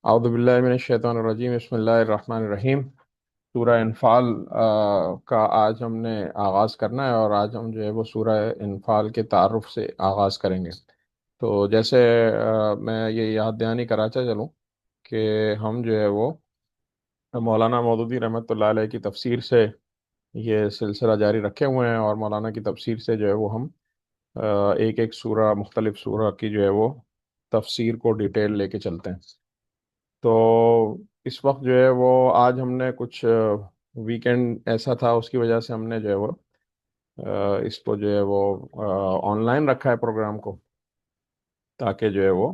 اعوذ باللہ من الشیطان الرجیم، بسم اللہ الرحمن الرحیم۔ سورہ انفال کا آج ہم نے آغاز کرنا ہے، اور آج ہم جو ہے وہ سورہ انفال کے تعارف سے آغاز کریں گے۔ تو جیسے میں یہ یاد دہانی کراتا چلوں کہ ہم جو ہے وہ مولانا مودودی رحمۃ اللہ علیہ کی تفسیر سے یہ سلسلہ جاری رکھے ہوئے ہیں، اور مولانا کی تفسیر سے جو ہے وہ ہم ایک ایک سورہ، مختلف سورہ کی جو ہے وہ تفسیر کو ڈیٹیل لے کے چلتے ہیں۔ تو اس وقت جو ہے وہ آج ہم نے کچھ ویکینڈ ایسا تھا، اس کی وجہ سے ہم نے جو ہے وہ اس کو جو ہے وہ آن لائن رکھا ہے پروگرام کو، تاکہ جو ہے وہ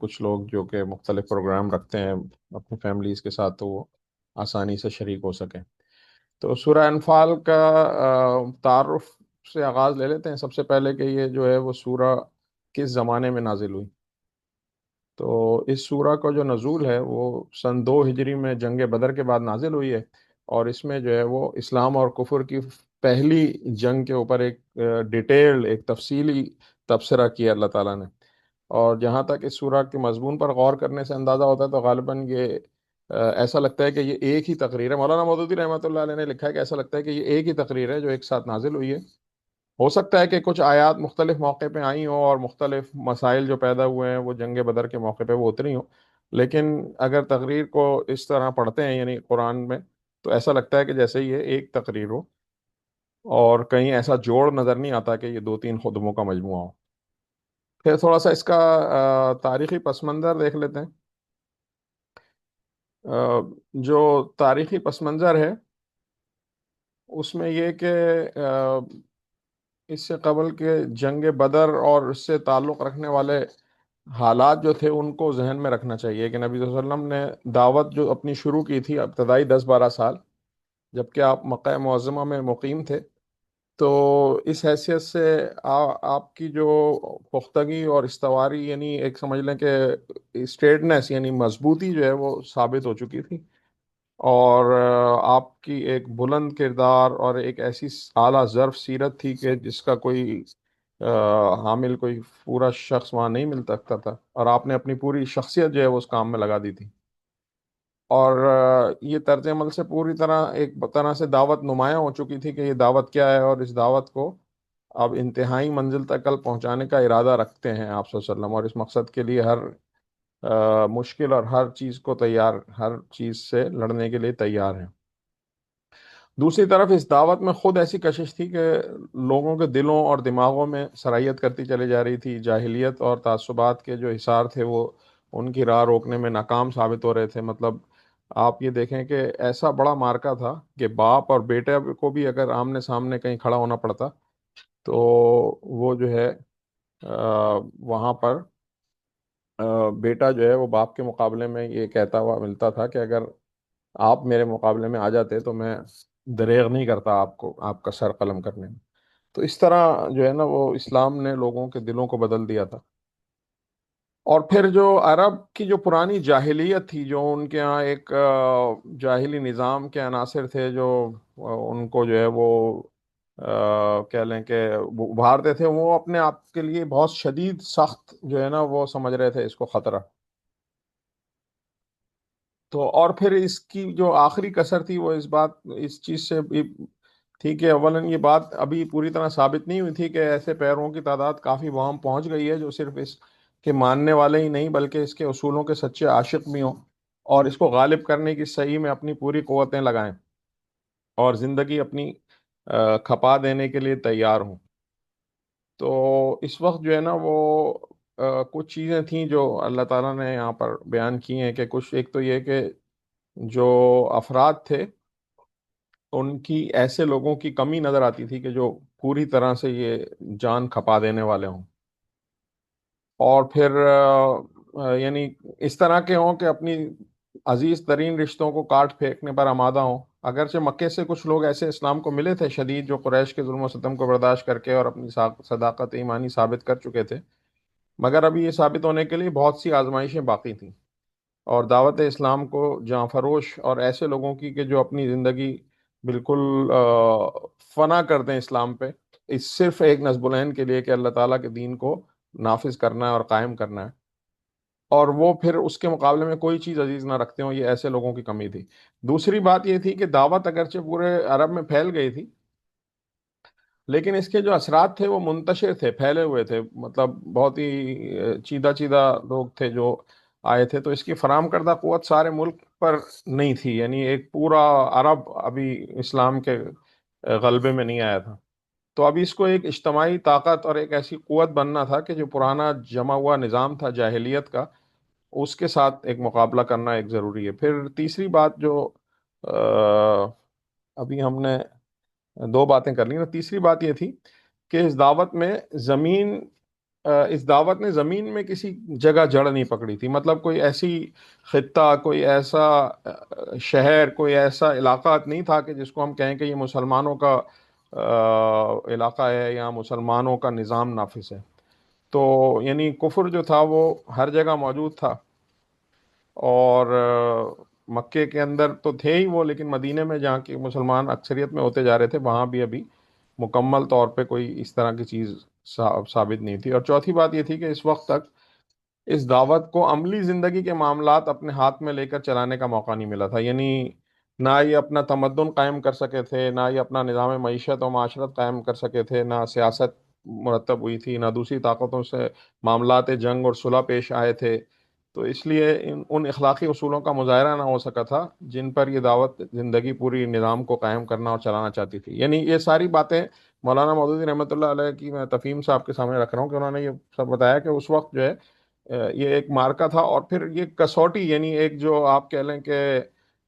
کچھ لوگ جو کہ مختلف پروگرام رکھتے ہیں اپنی فیملیز کے ساتھ، تو وہ آسانی سے شریک ہو سکیں۔ تو سورہ انفال کا تعارف سے آغاز لے لیتے ہیں سب سے پہلے، کہ یہ جو ہے وہ سورہ کس زمانے میں نازل ہوئی۔ تو اس سورہ کا جو نزول ہے وہ سن 2 ہجری میں جنگ بدر کے بعد نازل ہوئی ہے، اور اس میں جو ہے وہ اسلام اور کفر کی پہلی جنگ کے اوپر ایک ڈیٹیل، ایک تفصیلی تبصرہ کیا اللہ تعالیٰ نے۔ اور جہاں تک اس سورہ کے مضمون پر غور کرنے سے اندازہ ہوتا ہے، تو غالباً یہ ایسا لگتا ہے کہ یہ ایک ہی تقریر ہے۔ مولانا مودودی رحمۃ اللہ علیہ نے لکھا ہے کہ ایسا لگتا ہے کہ یہ ایک ہی تقریر ہے جو ایک ساتھ نازل ہوئی ہے۔ ہو سکتا ہے کہ کچھ آیات مختلف موقع پہ آئی ہوں، اور مختلف مسائل جو پیدا ہوئے ہیں وہ جنگ بدر کے موقع پہ وہ اتری ہوں، لیکن اگر تقریر کو اس طرح پڑھتے ہیں یعنی قرآن میں، تو ایسا لگتا ہے کہ جیسے یہ ایک تقریر ہو، اور کہیں ایسا جوڑ نظر نہیں آتا کہ یہ 2 3 خطبوں کا مجموعہ ہو۔ پھر تھوڑا سا اس کا تاریخی پس منظر دیکھ لیتے ہیں۔ جو تاریخی پس منظر ہے اس میں یہ کہ اس سے قبل کے جنگ بدر اور اس سے تعلق رکھنے والے حالات جو تھے ان کو ذہن میں رکھنا چاہیے، کہ نبی صلی اللہ علیہ وسلم نے دعوت جو اپنی شروع کی تھی ابتدائی 10 12 سال، جبکہ آپ مکہ معظمہ میں مقیم تھے، تو اس حیثیت سے آپ کی جو پختگی اور استواری، یعنی ایک سمجھ لیں کہ اسٹیٹنس یعنی مضبوطی جو ہے وہ ثابت ہو چکی تھی، اور آپ کی ایک بلند کردار اور ایک ایسی اعلیٰ ظرف سیرت تھی کہ جس کا کوئی حامل کوئی پورا شخص وہاں نہیں مل سکتا تھا، اور آپ نے اپنی پوری شخصیت جو ہے وہ اس کام میں لگا دی تھی۔ اور یہ طرز عمل سے پوری طرح ایک طرح سے دعوت نمایاں ہو چکی تھی کہ یہ دعوت کیا ہے، اور اس دعوت کو اب انتہائی منزل تک کل پہنچانے کا ارادہ رکھتے ہیں آپ صلی اللہ علیہ وسلم، اور اس مقصد کے لیے ہر مشکل اور ہر چیز کو تیار، ہر چیز سے لڑنے کے لیے تیار ہیں۔ دوسری طرف اس دعوت میں خود ایسی کشش تھی کہ لوگوں کے دلوں اور دماغوں میں سرایت کرتی چلی جا رہی تھی، جاہلیت اور تعصبات کے جو حصار تھے وہ ان کی راہ روکنے میں ناکام ثابت ہو رہے تھے۔ مطلب آپ یہ دیکھیں کہ ایسا بڑا مارکا تھا کہ باپ اور بیٹے کو بھی اگر آمنے سامنے کہیں کھڑا ہونا پڑتا، تو وہ جو ہے وہاں پر بیٹا جو ہے وہ باپ کے مقابلے میں یہ کہتا ہوا ملتا تھا کہ اگر آپ میرے مقابلے میں آ جاتے تو میں دریغ نہیں کرتا آپ کو، آپ کا سر قلم کرنے میں۔ تو اس طرح جو ہے نا وہ اسلام نے لوگوں کے دلوں کو بدل دیا تھا۔ اور پھر جو عرب کی جو پرانی جاہلیت تھی، جو ان کے ہاں ایک جاہلی نظام کے عناصر تھے جو ان کو جو ہے وہ کہہ لیں کہ وہ ابھارتے تھے، وہ اپنے آپ کے لیے بہت شدید سخت جو ہے نا وہ سمجھ رہے تھے اس کو خطرہ۔ تو اور پھر اس کی جو آخری کسر تھی وہ اس چیز سے بھی تھی کہ اولاً یہ بات ابھی پوری طرح ثابت نہیں ہوئی تھی کہ ایسے پیروں کی تعداد کافی وہاں پہنچ گئی ہے جو صرف اس کے ماننے والے ہی نہیں بلکہ اس کے اصولوں کے سچے عاشق بھی ہوں، اور اس کو غالب کرنے کی صحیح میں اپنی پوری قوتیں لگائیں، اور زندگی اپنی کھپا دینے کے لیے تیار ہوں۔ تو اس وقت جو ہے نا وہ کچھ چیزیں تھیں جو اللہ تعالیٰ نے یہاں پر بیان کی ہیں، کہ کچھ ایک تو یہ کہ جو افراد تھے ان کی ایسے لوگوں کی کمی نظر آتی تھی کہ جو پوری طرح سے یہ جان کھپا دینے والے ہوں، اور پھر یعنی اس طرح کے ہوں کہ اپنی عزیز ترین رشتوں کو کاٹ پھینکنے پر آمادہ ہوں۔ اگرچہ مکے سے کچھ لوگ ایسے اسلام کو ملے تھے شدید، جو قریش کے ظلم و ستم کو برداشت کر کے اور اپنی صداقت ایمانی ثابت کر چکے تھے، مگر ابھی یہ ثابت ہونے کے لیے بہت سی آزمائشیں باقی تھیں، اور دعوت اسلام کو جاں فروش اور ایسے لوگوں کی کہ جو اپنی زندگی بالکل فنا کر دیں اسلام پہ، اس صرف ایک نصب العین کے لیے کہ اللہ تعالیٰ کے دین کو نافذ کرنا ہے اور قائم کرنا ہے۔ اور وہ پھر اس کے مقابلے میں کوئی چیز عزیز نہ رکھتے ہوں، یہ ایسے لوگوں کی کمی تھی۔ دوسری بات یہ تھی کہ دعوت اگرچہ پورے عرب میں پھیل گئی تھی، لیکن اس کے جو اثرات تھے وہ منتشر تھے، پھیلے ہوئے تھے، مطلب بہت ہی چیدہ چیدہ لوگ تھے جو آئے تھے، تو اس کی فراہم کردہ قوت سارے ملک پر نہیں تھی، یعنی ایک پورا عرب ابھی اسلام کے غلبے میں نہیں آیا تھا۔ تو ابھی اس کو ایک اجتماعی طاقت اور ایک ایسی قوت بننا تھا کہ جو پرانا جمع ہوا نظام تھا جاہلیت کا، اس کے ساتھ ایک مقابلہ کرنا ایک ضروری ہے۔ پھر تیسری بات جو ابھی ہم نے دو باتیں کر لی نا، تیسری بات یہ تھی کہ اس دعوت نے زمین میں کسی جگہ جڑ نہیں پکڑی تھی، مطلب کوئی ایسی خطہ، کوئی ایسا شہر، کوئی ایسا علاقہ نہیں تھا کہ جس کو ہم کہیں کہ یہ مسلمانوں کا علاقہ ہے یا مسلمانوں کا نظام نافذ ہے۔ تو یعنی کفر جو تھا وہ ہر جگہ موجود تھا، اور مکے کے اندر تو تھے ہی وہ، لیکن مدینے میں جہاں کی مسلمان اکثریت میں ہوتے جا رہے تھے وہاں بھی ابھی مکمل طور پہ کوئی اس طرح کی چیز ثابت نہیں تھی۔ اور چوتھی بات یہ تھی کہ اس وقت تک اس دعوت کو عملی زندگی کے معاملات اپنے ہاتھ میں لے کر چلانے کا موقع نہیں ملا تھا، یعنی نہ یہ اپنا تمدن قائم کر سکے تھے، نہ یہ اپنا نظام معیشت و معاشرت قائم کر سکے تھے، نہ سیاست مرتب ہوئی تھی، نہ دوسری طاقتوں سے معاملات جنگ اور صلح پیش آئے تھے۔ تو اس لیے ان اخلاقی اصولوں کا مظاہرہ نہ ہو سکا تھا جن پر یہ دعوت زندگی پوری نظام کو قائم کرنا اور چلانا چاہتی تھی۔ یعنی یہ ساری باتیں مولانا مودودی رحمۃ اللہ علیہ کی میں تفہیم صاحب کے سامنے رکھ رہا ہوں کہ انہوں نے یہ سب بتایا کہ اس وقت جو ہے یہ ایک مارکا تھا، اور پھر یہ کسوٹی، یعنی ایک جو آپ کہہ لیں کہ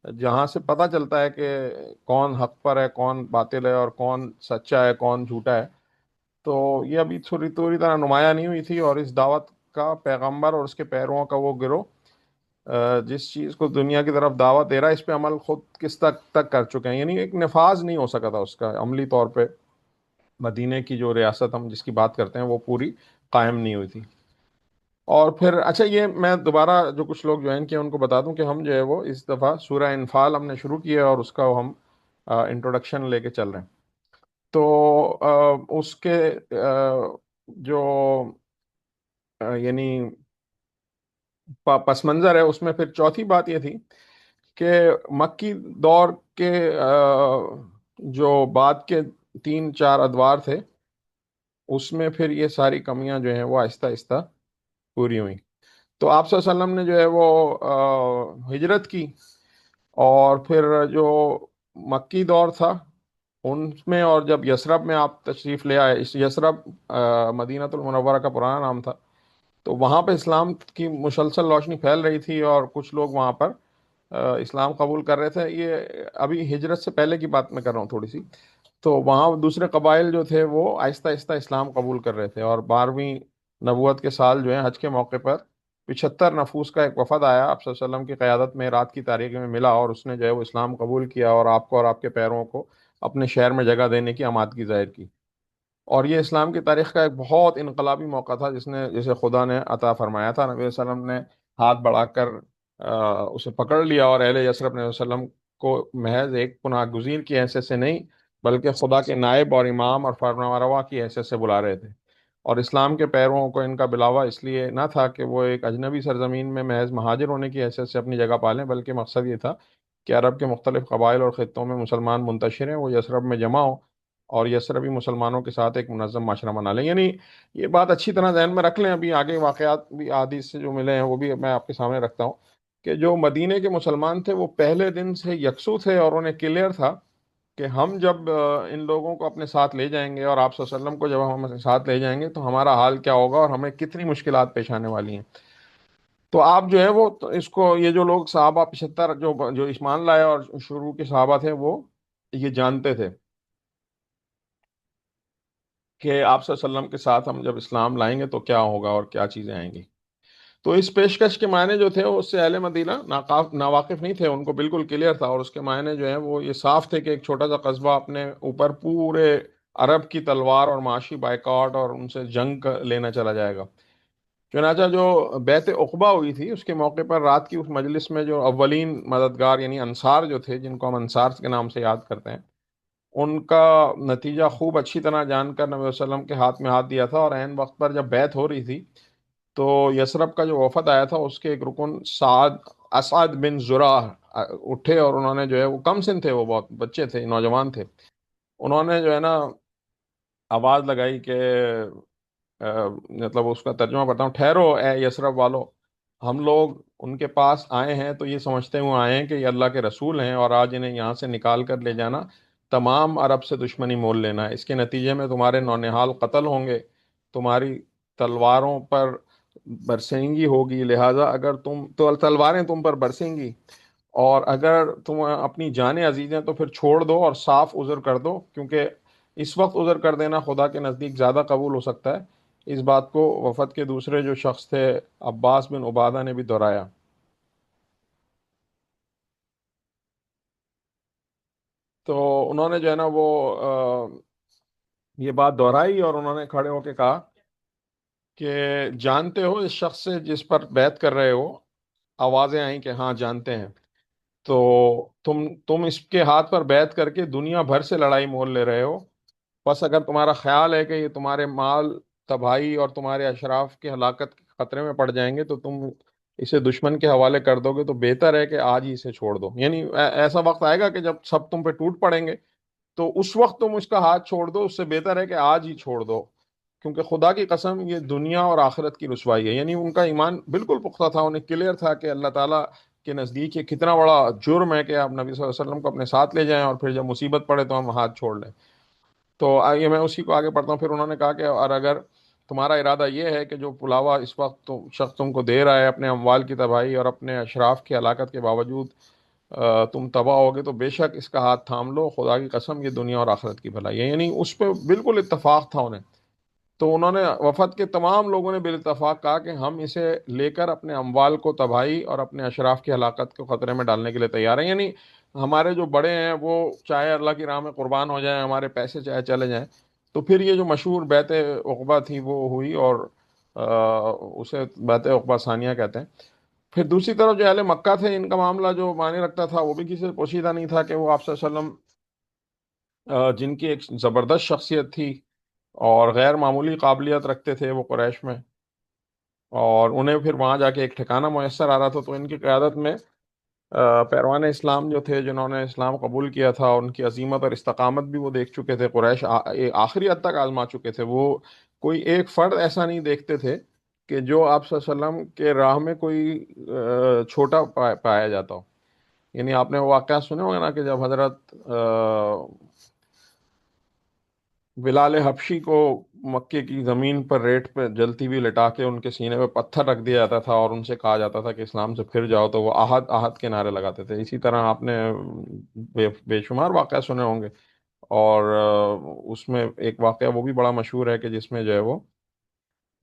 جہاں سے پتہ چلتا ہے کہ کون حق پر ہے، کون باطل ہے، اور کون سچا ہے، کون جھوٹا ہے، تو یہ ابھی تھوڑی تھوڑی طرح نمایاں نہیں ہوئی تھی۔ اور اس دعوت کا پیغمبر اور اس کے پیرووں کا وہ گروہ جس چیز کو دنیا کی طرف دعوت دے رہا ہے، اس پہ عمل خود کس تک کر چکے ہیں، یعنی ایک نفاذ نہیں ہو سکا تھا اس کا عملی طور پہ۔ مدینے کی جو ریاست ہم جس کی بات کرتے ہیں وہ پوری قائم نہیں ہوئی تھی۔ اور پھر اچھا، یہ میں دوبارہ جو کچھ لوگ جوائن کیے ان کو بتا دوں کہ ہم جو ہے وہ اس دفعہ سورہ انفال ہم نے شروع کیا ہے، اور اس کا ہم انٹروڈکشن لے کے چل رہے ہیں۔ تو اس کے جو یعنی پس منظر ہے اس میں، پھر چوتھی بات یہ تھی کہ مکی دور کے جو بعد کے تین چار ادوار تھے، اس میں پھر یہ ساری کمیاں جو ہیں وہ آہستہ آہستہ پوری ہوئیں۔ تو آپ صلی اللہ علیہ وسلم نے جو ہے وہ ہجرت کی، اور پھر جو مکی دور تھا ان میں، اور جب یثرب میں آپ تشریف لے آئے، اس یثرب مدینہ المنورہ کا پرانا نام تھا، تو وہاں پہ اسلام کی مسلسل روشنی پھیل رہی تھی، اور کچھ لوگ وہاں پر اسلام قبول کر رہے تھے۔ یہ ابھی ہجرت سے پہلے کی بات میں کر رہا ہوں تھوڑی سی۔ تو وہاں دوسرے قبائل جو تھے وہ آہستہ آہستہ اسلام قبول کر رہے تھے، اور 12ویں نبوت کے سال جو ہے حج کے موقع پر 75 نفوس کا ایک وفد آیا، آپ صلی اللہ علیہ وسلم کی قیادت میں رات کی تاریکی میں ملا، اور اس نے جو ہے وہ اسلام قبول کیا، اور آپ کو اور آپ کے پیروں کو اپنے شہر میں جگہ دینے کی آمادگی ظاہر کی۔ اور یہ اسلام کی تاریخ کا ایک بہت انقلابی موقع تھا جسے خدا نے عطا فرمایا تھا۔ نبی صلی اللہ علیہ وسلم نے ہاتھ بڑھا کر اسے پکڑ لیا، اور اہل یثرب نے وسلم کو محض ایک پناہ گزین کی حیثیت سے نہیں، بلکہ خدا کے نائب اور امام اور فرما روا کی حیثیت سے بلا رہے تھے۔ اور اسلام کے پیرووں کو ان کا بلاوا اس لیے نہ تھا کہ وہ ایک اجنبی سرزمین میں محض مہاجر ہونے کی حیثیت سے اپنی جگہ پالیں، بلکہ مقصد یہ تھا کہ عرب کے مختلف قبائل اور خطوں میں مسلمان منتشر ہیں، وہ یثرب میں جمع ہوں، اور یسربی مسلمانوں کے ساتھ ایک منظم معاشرہ بنا لیں۔ یعنی یہ بات اچھی طرح ذہن میں رکھ لیں، ابھی آگے واقعات بھی احادیث سے جو ملے ہیں وہ بھی میں آپ کے سامنے رکھتا ہوں، کہ جو مدینے کے مسلمان تھے وہ پہلے دن سے یکسو تھے، اور انہیں کلیئر تھا کہ ہم جب ان لوگوں کو اپنے ساتھ لے جائیں گے، اور آپ صلی اللہ علیہ وسلم کو جب ہم اپنے ساتھ لے جائیں گے، تو ہمارا حال کیا ہوگا اور ہمیں کتنی مشکلات پیش آنے والی ہیں۔ تو آپ جو ہے وہ تو اس کو، یہ جو لوگ صحابہ 75 جو ایمان لائے اور شروع کے صحابہ تھے، وہ یہ جانتے تھے کہ آپ صلی اللہ علیہ وسلم کے ساتھ ہم جب اسلام لائیں گے تو کیا ہوگا اور کیا چیزیں آئیں گی۔ تو اس پیشکش کے معنی جو تھے اس سے اہل مدینہ ناواقف نہیں تھے، ان کو بالکل کلیئر تھا، اور اس کے معنی جو ہیں وہ یہ صاف تھے کہ ایک چھوٹا سا قصبہ اپنے اوپر پورے عرب کی تلوار اور معاشی بائیکاٹ اور ان سے جنگ لینا چلا جائے گا۔ چنانچہ جو بیعت عقبہ ہوئی تھی اس کے موقع پر رات کی اس مجلس میں جو اولین مددگار یعنی انصار جو تھے، جن کو ہم انصار کے نام سے یاد کرتے ہیں، ان کا نتیجہ خوب اچھی طرح جان کر نبی صلی اللہ علیہ وسلم کے ہاتھ میں ہاتھ دیا تھا، اور عین وقت پر جب بیعت ہو رہی تھی تو یثرب کا جو وفد آیا تھا اس کے ایک رکن سعد اسعد بن زراح اٹھے، اور انہوں نے جو ہے وہ کم سن تھے، وہ بہت بچے تھے، نوجوان تھے، انہوں نے جو ہے نا آواز لگائی کہ مطلب اس کا ترجمہ پڑھتا ہوں: ٹھہرو اے یثرب والو، ہم لوگ ان کے پاس آئے ہیں تو یہ سمجھتے ہوئے آئے ہیں کہ یہ اللہ کے رسول ہیں، اور آج انہیں یہاں سے نکال کر لے جانا تمام عرب سے دشمنی مول لینا ہے، اس کے نتیجے میں تمہارے نونہال قتل ہوں گے، تمہاری تلواروں پر برسیں گی ہوگی، لہذا اگر تم تو تلواریں تم پر برسیں گی، اور اگر تم اپنی جانیں عزیز ہیں تو پھر چھوڑ دو اور صاف عذر کر دو، کیونکہ اس وقت عذر کر دینا خدا کے نزدیک زیادہ قبول ہو سکتا ہے۔ اس بات کو وفد کے دوسرے جو شخص تھے عباس بن عبادہ نے بھی دہرایا۔ تو انہوں نے جو ہے نا وہ یہ بات دہرائی، اور انہوں نے کھڑے ہو کے کہا کہ جانتے ہو اس شخص سے جس پر بیعت کر رہے ہو؟ آوازیں آئیں کہ ہاں جانتے ہیں۔ تو تم اس کے ہاتھ پر بیعت کر کے دنیا بھر سے لڑائی مول لے رہے ہو، بس اگر تمہارا خیال ہے کہ یہ تمہارے مال تباہی اور تمہارے اشراف کی ہلاکت کے خطرے میں پڑ جائیں گے تو تم اسے دشمن کے حوالے کر دو گے، تو بہتر ہے کہ آج ہی اسے چھوڑ دو، یعنی ایسا وقت آئے گا کہ جب سب تم پہ ٹوٹ پڑیں گے، تو اس وقت تم اس کا ہاتھ چھوڑ دو، اس سے بہتر ہے کہ آج ہی چھوڑ دو، کیونکہ خدا کی قسم یہ دنیا اور آخرت کی رسوائی ہے۔ یعنی ان کا ایمان بالکل پختہ تھا، انہیں کلیئر تھا کہ اللہ تعالیٰ کے نزدیک یہ کتنا بڑا جرم ہے کہ آپ نبی صلی اللہ علیہ وسلم کو اپنے ساتھ لے جائیں اور پھر جب مصیبت پڑے تو ہم ہاتھ چھوڑ لیں۔ تو آئیے میں اسی کو آگے پڑھتا ہوں۔ پھر انہوں نے کہا کہ اور اگر تمہارا ارادہ یہ ہے کہ جو پلاوا اس وقت شخص تم کو دے رہا ہے اپنے اموال کی تباہی اور اپنے اشراف کی ہلاکت کے باوجود تم تباہ ہوگے، تو بے شک اس کا ہاتھ تھام لو، خدا کی قسم یہ دنیا اور آخرت کی بھلائی ہے، یعنی اس پہ بالکل اتفاق تھا انہیں۔ تو انہوں نے وفد کے تمام لوگوں نے بالاتفاق کہا کہ ہم اسے لے کر اپنے اموال کو تباہی اور اپنے اشراف کی ہلاکت کو خطرے میں ڈالنے کے لیے تیار ہیں، یعنی ہمارے جو بڑے ہیں وہ چاہے اللہ کی راہ میں قربان ہو جائیں، ہمارے پیسے چاہے چلے جائیں۔ تو پھر یہ جو مشہور بیعت عقبہ تھی وہ ہوئی، اور اسے بیعت عقبہ ثانیہ کہتے ہیں۔ پھر دوسری طرف جو اہل مکہ تھے، ان کا معاملہ جو معنی رکھتا تھا وہ بھی کسی سے پوشیدہ نہیں تھا کہ وہ آپ صلی اللہ علیہ وسلم جن کی ایک زبردست شخصیت تھی اور غیر معمولی قابلیت رکھتے تھے وہ قریش میں، اور انہیں پھر وہاں جا کے ایک ٹھکانہ میسر آ رہا تھا، تو ان کی قیادت میں پیروان اسلام جو تھے، جنہوں نے اسلام قبول کیا تھا، ان کی عظیمت اور استقامت بھی وہ دیکھ چکے تھے، قریش آخری حد تک آزما چکے تھے، وہ کوئی ایک فرد ایسا نہیں دیکھتے تھے کہ جو آپ صلی اللہ علیہ وسلم کے راہ میں کوئی چھوٹا پایا جاتا ہو۔ یعنی آپ نے وہ واقعہ سنے ہوگا نا کہ جب حضرت بلال حبشی کو مکے کی زمین پر ریت پہ جلتی ہوئی لٹا کے ان کے سینے پہ پتھر رکھ دیا جاتا تھا اور ان سے کہا جاتا تھا کہ اسلام سے پھر جاؤ، تو وہ آہت آہت کے نعرے لگاتے تھے، اسی طرح آپ نے بے شمار واقعہ سنے ہوں گے۔ اور اس میں ایک واقعہ وہ بھی بڑا مشہور ہے کہ جس میں جو ہے وہ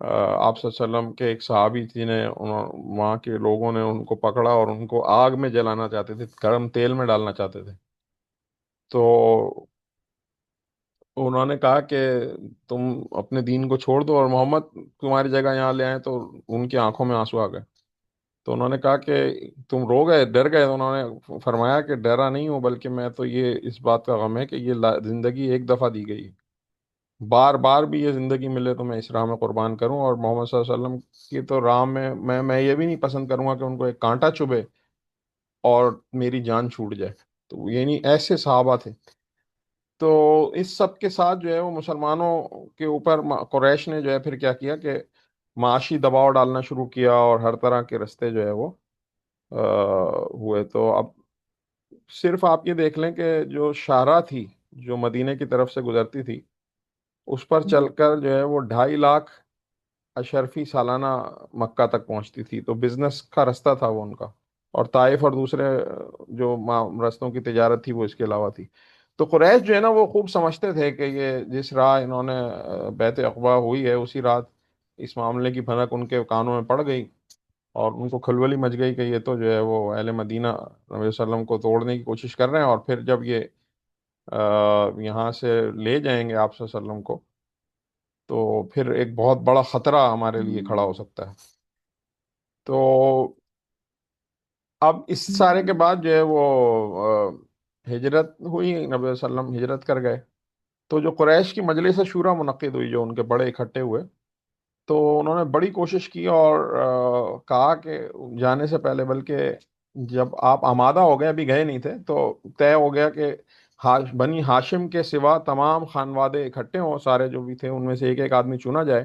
آپ صلی اللہ علیہ وسلم کے ایک صحابی تھی نے وہاں کے لوگوں نے ان کو پکڑا اور ان کو آگ میں جلانا چاہتے تھے، گرم تیل میں ڈالنا چاہتے تھے، تو انہوں نے کہا کہ تم اپنے دین کو چھوڑ دو اور محمد تمہاری جگہ یہاں لے آئے، تو ان کی آنکھوں میں آنسو آ گئے۔ تو انہوں نے کہا کہ تم رو گئے، ڈر گئے؟ تو انہوں نے فرمایا کہ ڈرا نہیں ہوں، بلکہ میں تو یہ اس بات کا غم ہے کہ یہ زندگی ایک دفعہ دی گئی، بار بار بھی یہ زندگی ملے تو میں اس راہ میں قربان کروں، اور محمد صلی اللہ علیہ وسلم کی تو راہ میں میں یہ بھی نہیں پسند کروں گا کہ ان کو ایک کانٹا چبھے اور میری جان چھوٹ جائے۔ تو یعنی ایسے صحابہ تھے۔ تو اس سب کے ساتھ جو ہے وہ مسلمانوں کے اوپر قریش نے جو ہے پھر کیا کیا کہ معاشی دباؤ ڈالنا شروع کیا، اور ہر طرح کے رستے جو ہے وہ ہوئے۔ تو اب صرف آپ یہ دیکھ لیں کہ جو شاہراہ تھی جو مدینے کی طرف سے گزرتی تھی، اس پر چل کر جو ہے وہ 2.5 لاکھ اشرفی سالانہ مکہ تک پہنچتی تھی، تو بزنس کا رستہ تھا وہ ان کا، اور طائف اور دوسرے جو رستوں کی تجارت تھی وہ اس کے علاوہ تھی۔ تو قریش جو ہے نا وہ خوب سمجھتے تھے کہ یہ جس راہ انہوں نے بیعت عقبہ ہوئی ہے اسی رات اس معاملے کی بھنک ان کے کانوں میں پڑ گئی، اور ان کو کھلبلی مچ گئی کہ یہ تو جو ہے وہ اہل مدینہ نبی صلی اللہ علیہ وسلم کو توڑنے کی کوشش کر رہے ہیں، اور پھر جب یہ یہاں سے لے جائیں گے آپ صلی اللہ علیہ وسلم کو، تو پھر ایک بہت بڑا خطرہ ہمارے لیے کھڑا ہو سکتا ہے۔ تو اب اس سارے کے بعد جو ہے وہ ہجرت ہوئی، نبی صلی اللہ علیہ وسلم ہجرت کر گئے، تو جو قریش کی مجلس شورا منعقد ہوئی، جو ان کے بڑے اکٹھے ہوئے، تو انہوں نے بڑی کوشش کی اور کہا کہ جانے سے پہلے، بلکہ جب آپ آمادہ ہو گئے، ابھی گئے نہیں تھے، تو طے ہو گیا کہ بنی ہاشم کے سوا تمام خانوادے اکٹھے ہوں، سارے جو بھی تھے ان میں سے ایک ایک آدمی چنا جائے،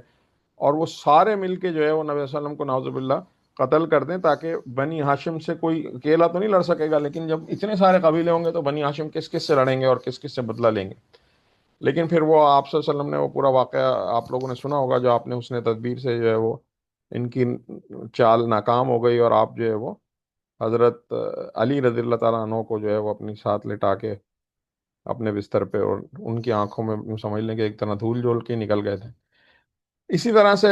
اور وہ سارے مل کے جو ہے وہ نبی صلی اللہ علیہ وسلم کو نعوذ باللہ قتل کر دیں، تاکہ بنی ہاشم سے کوئی اکیلا تو نہیں لڑ سکے گا، لیکن جب اتنے سارے قبیلے ہوں گے تو بنی ہاشم کس کس سے لڑیں گے اور کس کس سے بدلہ لیں گے۔ لیکن پھر وہ آپ صلی اللہ علیہ وسلم نے وہ پورا واقعہ آپ لوگوں نے سنا ہوگا، جو آپ نے حسن تدبیر سے جو ہے وہ ان کی چال ناکام ہو گئی، اور آپ جو ہے وہ حضرت علی رضی اللہ تعالیٰ عنہ کو جو ہے وہ اپنی ساتھ لٹا کے اپنے بستر پہ، اور ان کی آنکھوں میں یوں سمجھ لیں کہ ایک طرح دھول جھول کے نکل گئے تھے۔ اسی طرح سے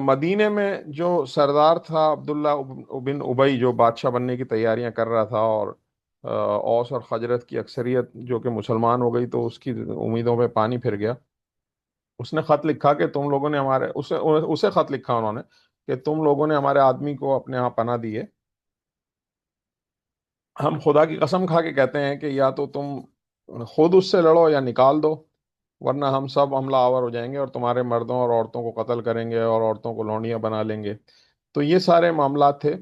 مدینے میں جو سردار تھا عبداللہ بن ابی، جو بادشاہ بننے کی تیاریاں کر رہا تھا، اور اوس اور خجرت کی اکثریت جو کہ مسلمان ہو گئی، تو اس کی امیدوں پہ پانی پھر گیا۔ اس نے خط لکھا کہ تم لوگوں نے ہمارے اسے خط لکھا انہوں نے کہ تم لوگوں نے ہمارے آدمی کو اپنے یہاں پناہ دی ہے، ہم خدا کی قسم کھا کے کہتے ہیں کہ یا تو تم خود اس سے لڑو یا نکال دو، ورنہ ہم سب حملہ آور ہو جائیں گے اور تمہارے مردوں اور عورتوں کو قتل کریں گے اور عورتوں کو لونڈیاں بنا لیں گے۔ تو یہ سارے معاملات تھے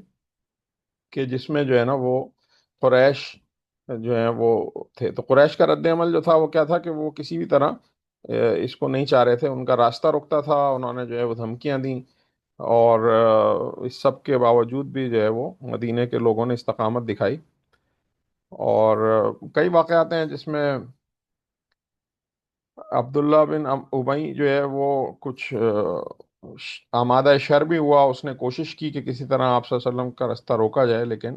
کہ جس میں جو ہے نا وہ قریش جو ہیں وہ تھے۔ تو قریش کا رد عمل جو تھا وہ کیا تھا کہ وہ کسی بھی طرح اس کو نہیں چاہ رہے تھے، ان کا راستہ رکتا تھا، انہوں نے جو ہے وہ دھمکیاں دیں، اور اس سب کے باوجود بھی جو ہے وہ مدینے کے لوگوں نے استقامت دکھائی، اور کئی واقعات ہیں جس میں عبداللہ بن ابی جو ہے وہ کچھ آمادہ شر بھی ہوا، اس نے کوشش کی کہ کسی طرح آپ صلی اللہ علیہ وسلم کا راستہ روکا جائے، لیکن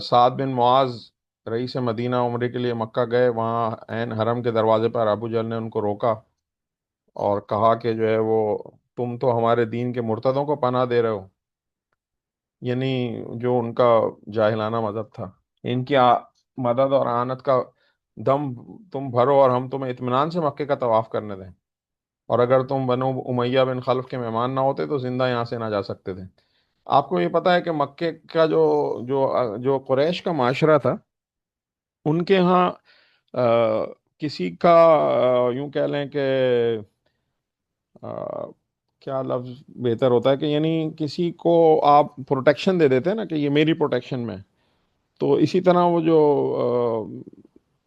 سعد بن معاذ رئیس مدینہ عمرے کے لیے مکہ گئے، وہاں عین حرم کے دروازے پر ابو جہل نے ان کو روکا اور کہا کہ جو ہے وہ تم تو ہمارے دین کے مرتدوں کو پناہ دے رہے ہو، یعنی جو ان کا جاہلانہ مذہب تھا، ان کی مدد اور اعانت کا دم تم بھرو اور ہم تمہیں اطمینان سے مکے کا طواف کرنے دیں، اور اگر تم بنو امیہ بن خلف کے مہمان نہ ہوتے تو زندہ یہاں سے نہ جا سکتے تھے۔ آپ کو یہ پتا ہے کہ مکے کا جو جو قریش کا معاشرہ تھا، ان کے ہاں کسی کا یوں کہہ لیں کہ آ، کیا لفظ بہتر ہوتا ہے، کہ یعنی کسی کو آپ پروٹیکشن دے دیتے ہیں نا کہ یہ میری پروٹیکشن میں، تو اسی طرح وہ جو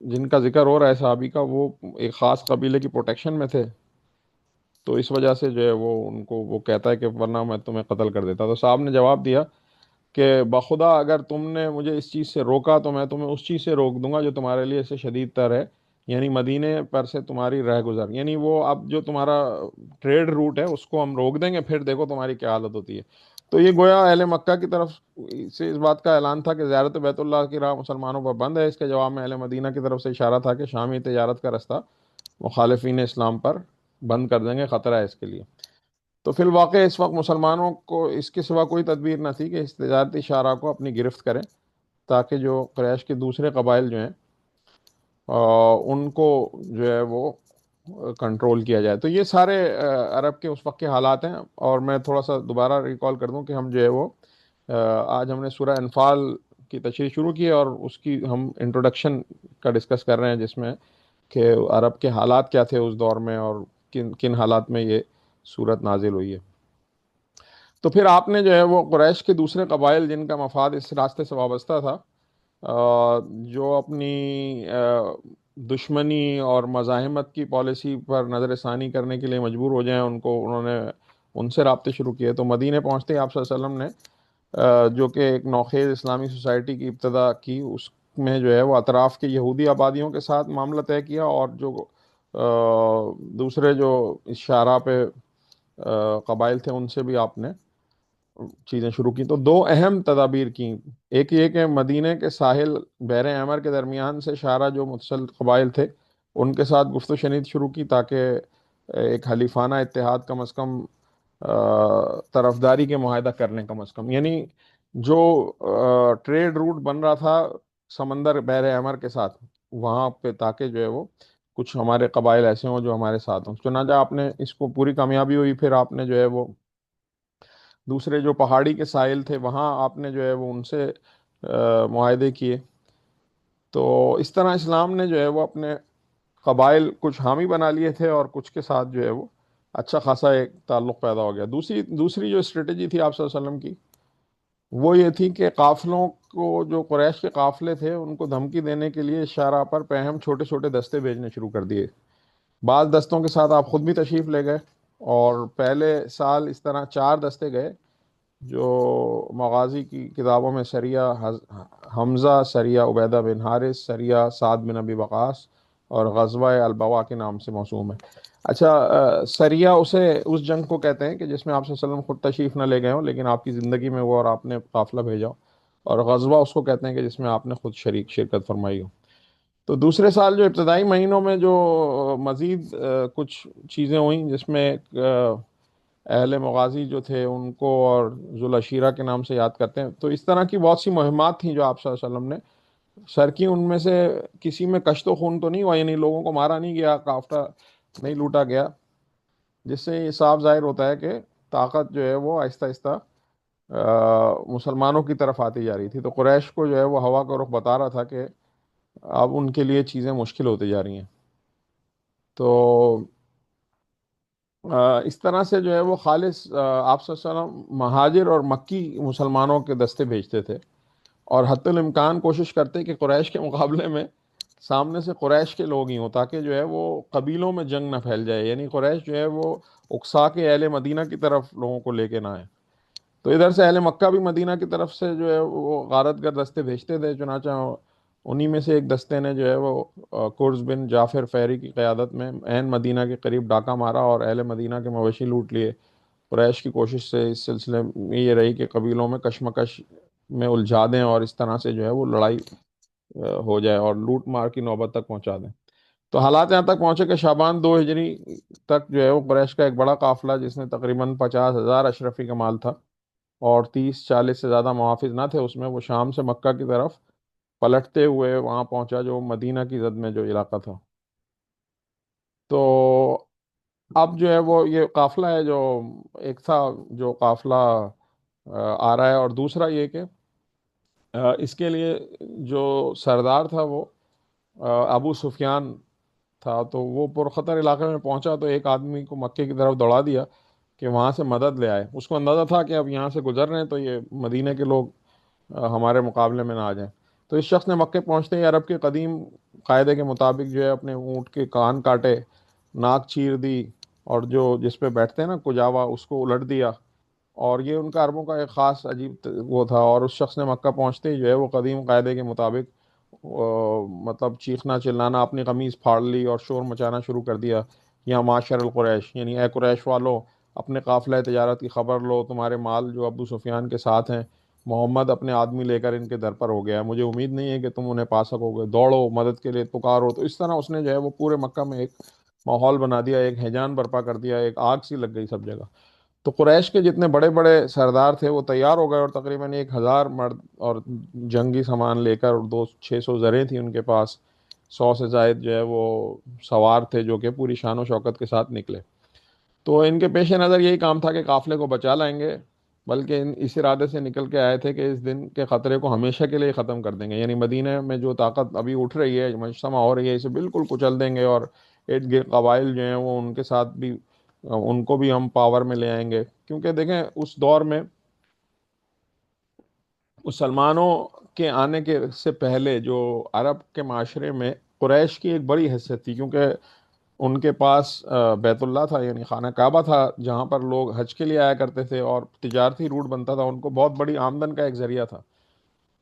جن کا ذکر ہو رہا ہے صحابی کا، وہ ایک خاص قبیلے کی پروٹیکشن میں تھے، تو اس وجہ سے جو ہے وہ ان کو وہ کہتا ہے کہ ورنہ میں تمہیں قتل کر دیتا۔ تو صاحب نے جواب دیا کہ بخدا اگر تم نے مجھے اس چیز سے روکا تو میں تمہیں اس چیز سے روک دوں گا جو تمہارے لیے سے شدید تر ہے، یعنی مدینے پر سے تمہاری رہ گزر، یعنی وہ اب جو تمہارا ٹریڈ روٹ ہے اس کو ہم روک دیں گے، پھر دیکھو تمہاری کیا حالت ہوتی ہے۔ تو یہ گویا اہل مکہ کی طرف سے اس بات کا اعلان تھا کہ زیارت بیت اللہ کی راہ مسلمانوں پر بند ہے، اس کے جواب میں اہل مدینہ کی طرف سے اشارہ تھا کہ شامی تجارت کا راستہ مخالفین اسلام پر بند کر دیں گے، خطرہ ہے اس کے لیے۔ تو فی الواقع اس وقت مسلمانوں کو اس کے سوا کوئی تدبیر نہ تھی کہ اس تجارتی شاہراہ کو اپنی گرفت کریں، تاکہ جو قریش کے دوسرے قبائل جو ہیں ان کو جو ہے وہ کنٹرول کیا جائے۔ تو یہ سارے عرب کے اس وقت کے حالات ہیں، اور میں تھوڑا سا دوبارہ ریکال کر دوں کہ ہم جو ہے وہ آج ہم نے سورہ انفال کی تشریح شروع کی ہے، اور اس کی ہم انٹروڈکشن کا ڈسکس کر رہے ہیں، جس میں کہ عرب کے حالات کیا تھے اس دور میں، اور کن کن حالات میں یہ صورت نازل ہوئی ہے۔ تو پھر آپ نے جو ہے وہ قریش کے دوسرے قبائل جن کا مفاد اس راستے سے وابستہ تھا، جو اپنی دشمنی اور مزاحمت کی پالیسی پر نظر ثانی کرنے کے لیے مجبور ہو جائیں، انہوں نے ان سے رابطے شروع کیے۔ تو مدینے پہنچتے ہی آپ صلی اللہ علیہ وسلم نے جو کہ ایک نوخیز اسلامی سوسائٹی کی ابتدا کی، اس میں جو ہے وہ اطراف کے یہودی آبادیوں کے ساتھ معاملہ طے کیا، اور جو دوسرے جو اس شاہراہ پہ قبائل تھے ان سے بھی آپ نے چیزیں شروع کی۔ تو دو اہم تدابیر کی، ایک یہ کہ مدینے کے ساحل بحر احمر کے درمیان سے شارہ جو متصل قبائل تھے ان کے ساتھ گفت و شنید شروع کی، تاکہ ایک حلیفانہ اتحاد کم از کم طرفداری کے معاہدہ کرنے کم از کم، یعنی جو ٹریڈ روٹ بن رہا تھا سمندر بحر احمر کے ساتھ وہاں پہ، تاکہ جو ہے وہ کچھ ہمارے قبائل ایسے ہوں جو ہمارے ساتھ ہوں۔ چنانچہ آپ نے اس کو پوری کامیابی ہوئی، پھر آپ نے جو ہے وہ دوسرے جو پہاڑی کے ساحل تھے وہاں آپ نے جو ہے وہ ان سے معاہدے کیے۔ تو اس طرح اسلام نے جو ہے وہ اپنے قبائل کچھ حامی بنا لیے تھے، اور کچھ کے ساتھ جو ہے وہ اچھا خاصا ایک تعلق پیدا ہو گیا۔ دوسری جو اسٹریٹجی تھی آپ صلی اللہ علیہ وسلم کی، وہ یہ تھی کہ قافلوں کو، جو قریش کے قافلے تھے ان کو دھمکی دینے کے لیے شارع پر پہم چھوٹے چھوٹے دستے بھیجنے شروع کر دیے۔ بعض دستوں کے ساتھ آپ خود بھی تشریف لے گئے، اور پہلے سال اس طرح 4 دستے گئے، جو مغازی کی کتابوں میں سریہ حمزہ، سریہ عبیدہ بن حارث، سریہ سعد بن ابی وقاص اور غزوہ البوا کے نام سے موسوم ہے۔ اچھا، سریہ اس جنگ کو کہتے ہیں کہ جس میں آپ صلی اللہ علیہ وسلم خود تشریف نہ لے گئے ہوں لیکن آپ کی زندگی میں وہ اور آپ نے قافلہ بھیجا ہو، اور غزوہ اس کو کہتے ہیں کہ جس میں آپ نے خود شرکت فرمائی ہو۔ تو دوسرے سال جو ابتدائی مہینوں میں جو مزید کچھ چیزیں ہوئیں، جس میں اہل مغازی جو تھے ان کو اور ذوالعشیرہ کے نام سے یاد کرتے ہیں، تو اس طرح کی بہت سی مہمات تھیں جو آپ صلی اللہ علیہ وسلم نے سر کی۔ ان میں سے کسی میں کشت و خون تو نہیں ہوا، یعنی لوگوں کو مارا نہیں گیا، قافلہ نہیں لوٹا گیا، جس سے یہ صاف ظاہر ہوتا ہے کہ طاقت جو ہے وہ آہستہ آہستہ مسلمانوں کی طرف آتی جا رہی تھی۔ تو قریش کو جو ہے وہ ہوا کا رخ بتا رہا تھا کہ اب ان کے لیے چیزیں مشکل ہوتی جا رہی ہیں۔ تو اس طرح سے جو ہے وہ خالص آپ صلی اللہ علیہ وسلم مہاجر اور مکی مسلمانوں کے دستے بھیجتے تھے، اور حتی الامکان کوشش کرتے کہ قریش کے مقابلے میں سامنے سے قریش کے لوگ ہی ہوں، تاکہ جو ہے وہ قبیلوں میں جنگ نہ پھیل جائے، یعنی قریش جو ہے وہ اکسا کے اہل مدینہ کی طرف لوگوں کو لے کے نہ آئے۔ تو ادھر سے اہل مکہ بھی مدینہ کی طرف سے جو ہے وہ غارت گر دستے بھیجتے تھے، چنانچہ انہی میں سے ایک دستے نے جو ہے وہ کرز بن جعفر فہری کی قیادت میں عین مدینہ کے قریب ڈاکہ مارا اور اہل مدینہ کے مویشی لوٹ لیے۔ قریش کی کوشش سے اس سلسلے میں یہ رہی کہ قبیلوں میں کشمکش میں الجھا دیں اور اس طرح سے جو ہے وہ لڑائی ہو جائے اور لوٹ مار کی نوبت تک پہنچا دیں۔ تو حالات یہاں تک پہنچے کہ شعبان 2 ہجری تک جو ہے وہ قریش کا ایک بڑا قافلہ، جس میں تقریباً 50,000 اشرفی کا مال تھا اور 30-40 سے زیادہ محافظ نہ تھے اس میں، وہ شام سے مکہ کی طرف پلٹتے ہوئے وہاں پہنچا، جو مدینہ کی زد میں جو علاقہ تھا۔ تو اب جو ہے وہ یہ قافلہ ہے جو ایک تھا، جو قافلہ آ رہا ہے، اور دوسرا یہ کہ اس کے لیے جو سردار تھا وہ ابو سفیان تھا، تو وہ پرخطر علاقے میں پہنچا تو ایک آدمی کو مکے کی طرف دوڑا دیا کہ وہاں سے مدد لے آئے۔ اس کو اندازہ تھا کہ اب یہاں سے گزر رہے ہیں تو یہ مدینہ کے لوگ ہمارے مقابلے میں نہ آ جائیں۔ تو اس شخص نے مکے پہنچتے ہی عرب کے قدیم قاعدے کے مطابق جو ہے اپنے اونٹ کے کان کاٹے، ناک چیر دی، اور جو جس پہ بیٹھتے ہیں نا کجاوا، اس کو الٹ دیا، اور یہ ان کا عربوں کا ایک خاص عجیب وہ تھا۔ اور اس شخص نے مکہ پہنچتے ہی جو ہے وہ قدیم قاعدے کے مطابق مطلب چیخنا چلانا، اپنی قمیض پھاڑ لی اور شور مچانا شروع کر دیا، یا معاشر القریش، یعنی اے قریش والو، اپنے قافلہ تجارت کی خبر لو، تمہارے مال جو ابو سفیان کے ساتھ ہیں، محمد اپنے آدمی لے کر ان کے در پر ہو گیا ہے، مجھے امید نہیں ہے کہ تم انہیں پا سکو گے، دوڑو مدد کے لیے پکارو۔ تو اس طرح اس نے جو ہے وہ پورے مکہ میں ایک ماحول بنا دیا، ایک ہیجان برپا کر دیا، ایک آگ سی لگ گئی سب جگہ۔ تو قریش کے جتنے بڑے بڑے سردار تھے وہ تیار ہو گئے، اور تقریباً 1,000 مرد اور جنگی سامان لے کر، اور 600 زریں تھیں ان کے پاس، 100 سے زائد جو ہے وہ سوار تھے، جو کہ پوری شان و شوکت کے ساتھ نکلے۔ تو ان کے پیش نظر یہی کام تھا کہ قافلے کو بچا لائیں گے، بلکہ اس ارادے سے نکل کے آئے تھے کہ اس دن کے خطرے کو ہمیشہ کے لیے ختم کر دیں گے، یعنی مدینہ میں جو طاقت ابھی اٹھ رہی ہے، مجتمع ہو رہی ہے، اسے بالکل کچل دیں گے، اور ارد گرد قبائل جو ہیں وہ ان کے ساتھ بھی، ان کو بھی ہم پاور میں لے آئیں گے۔ کیونکہ دیکھیں اس دور میں مسلمانوں کے آنے کے سے پہلے جو عرب کے معاشرے میں قریش کی ایک بڑی حیثیت تھی، کیونکہ ان کے پاس بیت اللہ تھا، یعنی خانہ کعبہ تھا، جہاں پر لوگ حج کے لیے آیا کرتے تھے، اور تجارتی روٹ بنتا تھا، ان کو بہت بڑی آمدن کا ایک ذریعہ تھا۔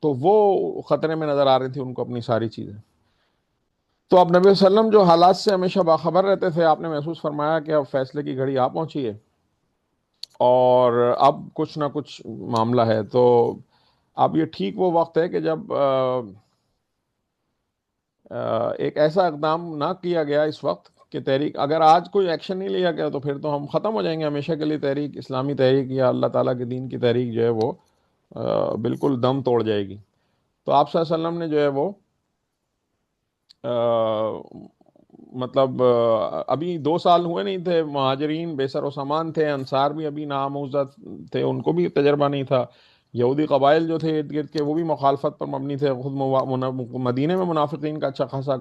تو وہ خطرے میں نظر آ رہی تھی ان کو اپنی ساری چیزیں۔ تو اب نبی صلی اللہ علیہ وسلم جو حالات سے ہمیشہ باخبر رہتے تھے، آپ نے محسوس فرمایا کہ اب فیصلے کی گھڑی آ پہنچی ہے، اور اب کچھ نہ کچھ معاملہ ہے۔ تو اب یہ ٹھیک وہ وقت ہے کہ جب ایک ایسا اقدام نہ کیا گیا اس وقت کہ تحریک، اگر آج کوئی ایکشن نہیں لیا گیا تو پھر تو ہم ختم ہو جائیں گے ہمیشہ کے لیے، تحریک اسلامی تحریک یا اللہ تعالیٰ کے دین کی تحریک جو ہے وہ بالکل دم توڑ جائے گی۔ تو آپ صلی اللہ علیہ وسلم نے جو ہے وہ مطلب ابھی 2 سال ہوئے نہیں تھے، مہاجرین بے سر و سامان تھے، انصار بھی ابھی ناموزہ تھے، ان کو بھی تجربہ نہیں تھا، یہودی قبائل جو تھے ارد گرد کے وہ بھی مخالفت پر مبنی تھے، خود مدینے میں منافقین کا اچھا خاصا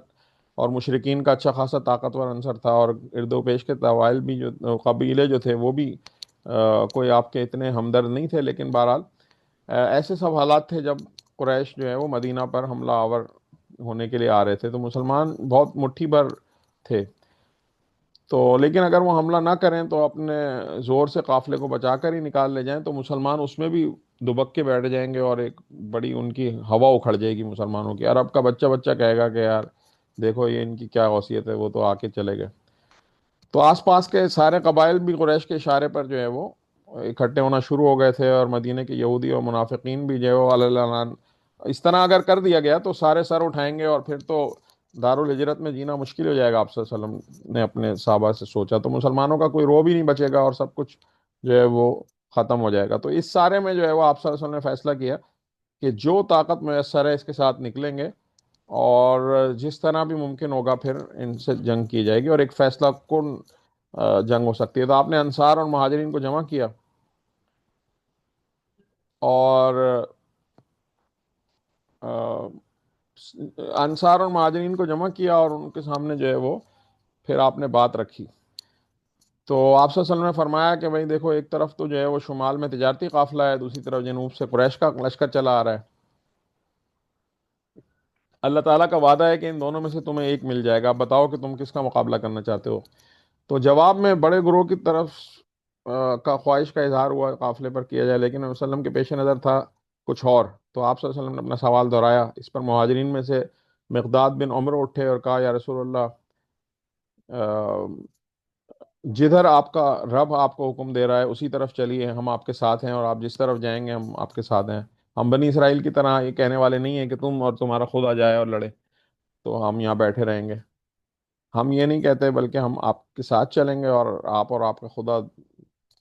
اور مشرکین کا اچھا خاصا طاقتور عنصر تھا، اور ارد و پیش کے قبائل بھی قبیلے جو تھے وہ بھی کوئی آپ کے اتنے ہمدرد نہیں تھے، لیکن بہرحال ایسے سب حالات تھے جب قریش جو ہے وہ مدینہ پر حملہ آور ہونے کے لیے آ رہے تھے، تو مسلمان بہت مٹھی بھر تھے. تو لیکن اگر وہ حملہ نہ کریں تو اپنے زور سے قافلے کو بچا کر ہی نکال لے جائیں، تو مسلمان اس میں بھی دبک کے بیٹھ جائیں گے، اور ایک بڑی ان کی ہوا اکھڑ جائے گی مسلمانوں کی. عرب کا بچہ بچہ کہے گا کہ یار دیکھو یہ ان کی کیا غوثیت ہے، وہ تو آ کے چلے گئے. تو آس پاس کے سارے قبائل بھی قریش کے اشارے پر جو ہے وہ اکٹھے ہونا شروع ہو گئے تھے، اور مدینہ کے یہودی اور منافقین بھی جو ہے وہ اللہ، اس طرح اگر کر دیا گیا تو سارے سر اٹھائیں گے، اور پھر تو دارالہجرت میں جینا مشکل ہو جائے گا. آپ صلی اللہ علیہ وسلم نے اپنے صحابہ سے سوچا تو مسلمانوں کا کوئی رو بھی نہیں بچے گا، اور سب کچھ جو ہے وہ ختم ہو جائے گا. تو اس سارے میں جو ہے وہ آپ صلی اللہ علیہ وسلم نے فیصلہ کیا کہ جو طاقت میسر ہے اس کے ساتھ نکلیں گے، اور جس طرح بھی ممکن ہوگا پھر ان سے جنگ کی جائے گی، اور ایک فیصلہ کن جنگ ہو سکتی ہے. تو آپ نے انصار اور مہاجرین کو جمع کیا، اور آ، انصار اور مہاجرین کو جمع کیا، اور ان کے سامنے جو ہے وہ پھر آپ نے بات رکھی. تو آپ صلی اللہ علیہ وسلم نے فرمایا کہ بھائی دیکھو، ایک طرف تو جو ہے وہ شمال میں تجارتی قافلہ ہے، دوسری طرف جنوب سے قریش کا لشکر چلا آ رہا ہے. اللہ تعالیٰ کا وعدہ ہے کہ ان دونوں میں سے تمہیں ایک مل جائے گا، اب بتاؤ کہ تم کس کا مقابلہ کرنا چاہتے ہو. تو جواب میں بڑے گروہ کی طرف کا خواہش کا اظہار ہوا قافلے پر کیا جائے، لیکن نبی صلی اللہ علیہ وسلم کے پیش نظر تھا کچھ اور. تو آپ صلی اللہ علیہ وسلم نے اپنا سوال دہرایا. اس پر مہاجرین میں سے مقداد بن عمر اٹھے اور کہا، یا رسول اللہ، جدھر آپ کا رب آپ کو حکم دے رہا ہے اسی طرف چلیے، ہم آپ کے ساتھ ہیں، اور آپ جس طرف جائیں گے ہم آپ کے ساتھ ہیں. ہم بنی اسرائیل کی طرح یہ کہنے والے نہیں ہیں کہ تم اور تمہارا خدا جائے اور لڑے تو ہم یہاں بیٹھے رہیں گے. ہم یہ نہیں کہتے، بلکہ ہم آپ کے ساتھ چلیں گے، اور آپ کا خدا،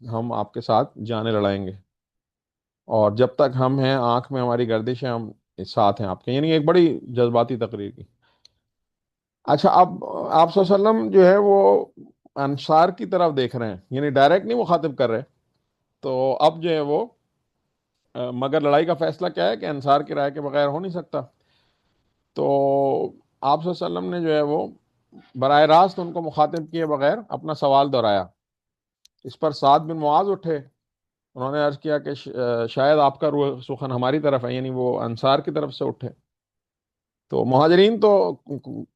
ہم آپ کے ساتھ جانے لڑائیں گے، اور جب تک ہم ہیں آنکھ میں ہماری گردش ہے ہم ساتھ ہیں آپ کے. یعنی ایک بڑی جذباتی تقریر کی. اچھا، اب آپ صلی اللہ علیہ وسلم جو ہے وہ انصار کی طرف دیکھ رہے ہیں، یعنی ڈائریکٹ نہیں مخاطب کر رہے. تو اب جو ہے وہ مگر لڑائی کا فیصلہ کیا ہے کہ انصار کی رائے کے بغیر ہو نہیں سکتا. تو آپ صلی اللہ علیہ وسلم نے جو ہے وہ براہ راست ان کو مخاطب کیے بغیر اپنا سوال دہرایا. اس پر سعد بن معاذ اٹھے، انہوں نے عرض کیا کہ شاید آپ کا روح سخن ہماری طرف ہے، یعنی وہ انصار کی طرف سے اٹھے. تو مہاجرین تو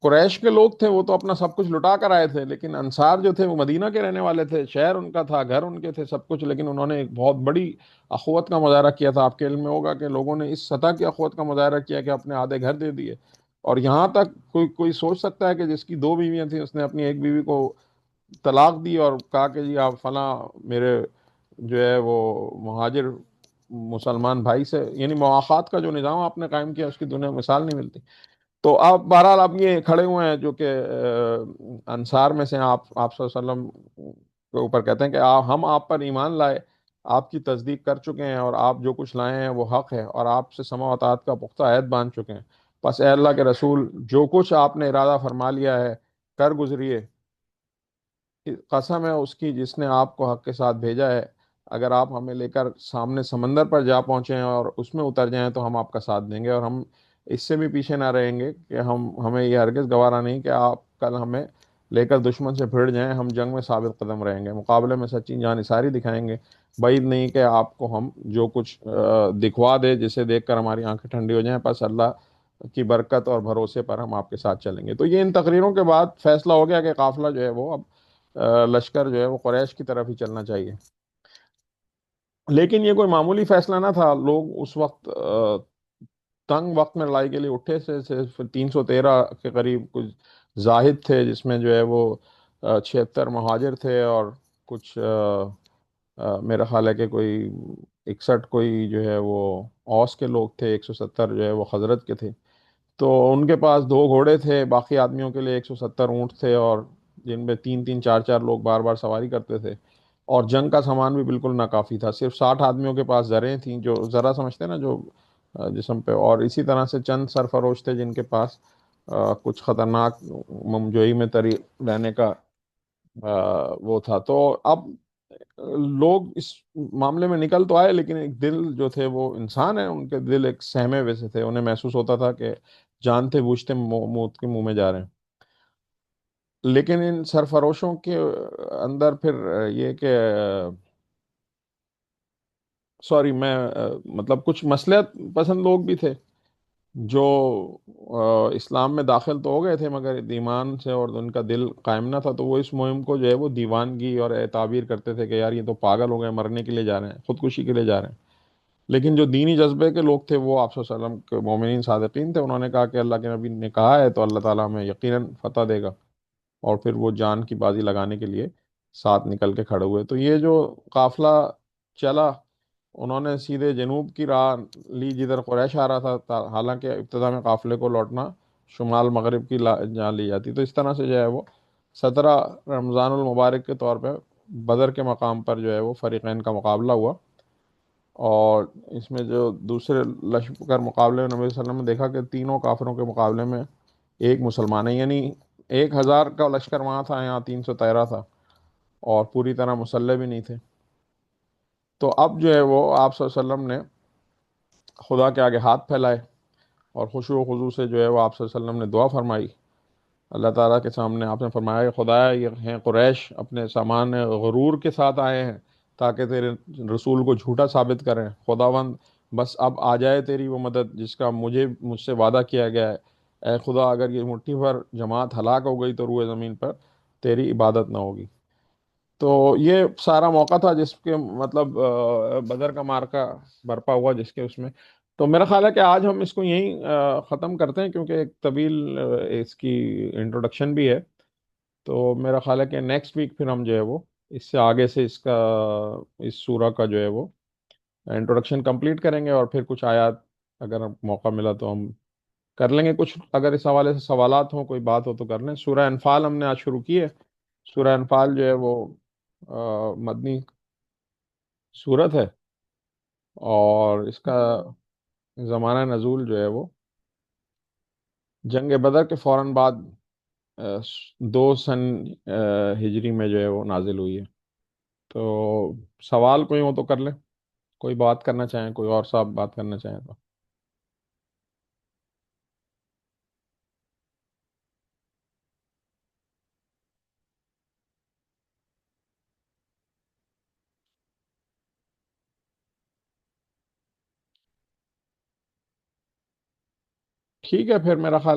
قریش کے لوگ تھے، وہ تو اپنا سب کچھ لٹا کر آئے تھے، لیکن انصار جو تھے وہ مدینہ کے رہنے والے تھے، شہر ان کا تھا، گھر ان کے تھے، سب کچھ. لیکن انہوں نے ایک بہت بڑی اخوت کا مظاہرہ کیا تھا. آپ کے علم میں ہوگا کہ لوگوں نے اس سطح کی اخوت کا مظاہرہ کیا کہ اپنے آدھے گھر دے دیے. اور یہاں تک کوئی سوچ سکتا ہے کہ جس کی دو بیویاں تھیں اس نے اپنی ایک بیوی کو طلاق دی اور کہا کہ جی آپ فلاں میرے جو ہے وہ مہاجر مسلمان بھائی سے، یعنی مواخات کا جو نظام آپ نے قائم کیا اس کی دنیا میں مثال نہیں ملتی. تو آپ بہرحال اب یہ کھڑے ہوئے ہیں جو کہ انصار میں سے ہیں. آپ صلی اللہ علیہ وسلم کے اوپر کہتے ہیں کہ ہم آپ پر ایمان لائے، آپ کی تصدیق کر چکے ہیں، اور آپ جو کچھ لائے ہیں وہ حق ہے، اور آپ سے سمع و اطاعت کا پختہ عہد باندھ چکے ہیں. بس اے اللہ کے رسول، جو کچھ آپ نے ارادہ فرما لیا ہے کر گزریے. قسم ہے اس کی جس نے آپ کو حق کے ساتھ بھیجا ہے، اگر آپ ہمیں لے کر سامنے سمندر پر جا پہنچے ہیں اور اس میں اتر جائیں تو ہم آپ کا ساتھ دیں گے، اور ہم اس سے بھی پیچھے نہ رہیں گے کہ ہمیں یہ ہرگز گوارا نہیں کہ آپ کل ہمیں لے کر دشمن سے بھیڑ جائیں. ہم جنگ میں ثابت قدم رہیں گے، مقابلے میں سچی جان نثاری دکھائیں گے. بعید نہیں کہ آپ کو ہم جو کچھ دکھوا دے جسے دیکھ کر ہماری آنکھیں ٹھنڈی ہو جائیں. پس اللہ کی برکت اور بھروسے پر ہم آپ کے ساتھ چلیں گے. تو یہ ان تقریروں کے بعد فیصلہ ہو گیا کہ قافلہ جو ہے وہ اب لشکر جو ہے وہ قریش کی طرف ہی چلنا چاہیے. لیکن یہ کوئی معمولی فیصلہ نہ تھا. لوگ اس وقت تنگ وقت میں لڑائی کے لیے اٹھے سے صرف 313 کے قریب کچھ زاہد تھے، جس میں جو ہے وہ 76 مہاجر تھے، اور کچھ میرا خیال ہے کہ کوئی 61 کوئی جو ہے وہ اوس کے لوگ تھے، 170 جو ہے وہ خزرج کے تھے. تو ان کے پاس 2 گھوڑے تھے، باقی آدمیوں کے لیے 170 اونٹ تھے، اور جن میں 3 3 4 4 لوگ بار بار سواری کرتے تھے. اور جنگ کا سامان بھی بالکل ناکافی تھا. صرف 60 آدمیوں کے پاس زریں تھیں، جو ذرا سمجھتے ہیں نا، جو جسم پہ. اور اسی طرح سے چند سرفروش تھے جن کے پاس کچھ خطرناک ممجوئی میں تری رہنے کا وہ تھا. تو اب لوگ اس معاملے میں نکل تو آئے، لیکن ایک دل جو تھے وہ انسان ہیں، ان کے دل ایک سہمے ویسے تھے. انہیں محسوس ہوتا تھا کہ جانتے بوجھتے موت کے منہ میں جا رہے ہیں. لیکن ان سرفروشوں کے اندر پھر یہ کہ سوری میں مطلب کچھ مصلحت پسند لوگ بھی تھے جو اسلام میں داخل تو ہو گئے تھے، مگر ایمان سے اور ان کا دل قائم نہ تھا، تو وہ اس مہم کو جو ہے وہ دیوانگی اور تعبیر کرتے تھے کہ یار یہ تو پاگل ہو گئے، مرنے کے لیے جا رہے ہیں، خودکشی کے لیے جا رہے ہیں۔ لیکن جو دینی جذبے کے لوگ تھے وہ آپ صلی اللہ علیہ وسلم کے مومنین صادقین تھے، انہوں نے کہا کہ اللہ کے نبی نے کہا ہے تو اللہ تعالیٰ ہمیں یقیناً فتح دے گا، اور پھر وہ جان کی بازی لگانے کے لیے ساتھ نکل کے کھڑے ہوئے۔ تو یہ جو قافلہ چلا، انہوں نے سیدھے جنوب کی راہ لی جدھر قریش آ رہا تھا، حالانکہ ابتدا میں قافلے کو لوٹنا شمال مغرب کی جہاں لی جاتی۔ تو اس طرح سے جو ہے وہ 17 رمضان المبارک کے طور پہ بدر کے مقام پر جو ہے وہ فریقین کا مقابلہ ہوا، اور اس میں جو دوسرے لشکر مقابلے میں نبی صلی اللہ علیہ وسلم نے دیکھا کہ تینوں کافروں کے مقابلے میں ایک مسلمان ہے، یعنی 1,000 کا لشکر وہاں تھا، یہاں 313 تھا، اور پوری طرح مسلح بھی نہیں تھے۔ تو اب جو ہے وہ آپ صلی اللہ علیہ وسلم نے خدا کے آگے ہاتھ پھیلائے، اور خشوع و خضوع سے جو ہے وہ آپ صلی اللہ علیہ وسلم نے دعا فرمائی اللہ تعالیٰ کے سامنے۔ آپ نے فرمایا کہ خدایا یہ ہیں قریش اپنے سامان غرور کے ساتھ آئے ہیں تاکہ تیرے رسول کو جھوٹا ثابت کریں، خداوند بس اب آ جائے تیری وہ مدد جس کا مجھ سے وعدہ کیا گیا ہے۔ اے خدا اگر یہ مٹھی بھر جماعت ہلاک ہو گئی تو روئے زمین پر تیری عبادت نہ ہوگی۔ تو یہ سارا موقع تھا جس کے مطلب بدر کا معرکہ برپا ہوا جس کے اس میں۔ تو میرا خیال ہے کہ آج ہم اس کو یہیں ختم کرتے ہیں، کیونکہ ایک طویل اس کی انٹروڈکشن بھی ہے۔ تو میرا خیال ہے کہ نیکسٹ ویک پھر ہم جو ہے وہ اس سے آگے سے اس سورہ کا جو ہے وہ انٹروڈکشن کمپلیٹ کریں گے، اور پھر کچھ آیات اگر موقع ملا تو ہم کر لیں گے کچھ، اگر اس حوالے سے سوالات ہوں کوئی بات ہو تو کر لیں۔ سورہ انفال ہم نے آج شروع کی ہے۔ سورہ انفال جو ہے وہ مدنی صورت ہے، اور اس کا زمانہ نزول جو ہے وہ جنگ بدر کے فوراً بعد 2 سن ہجری میں جو ہے وہ نازل ہوئی ہے۔ تو سوال کوئی ہو تو کر لیں، کوئی بات کرنا چاہیں، کوئی اور صاحب بات کرنا چاہیں تو۔ ٹھیک ہے پھر، میرا خیال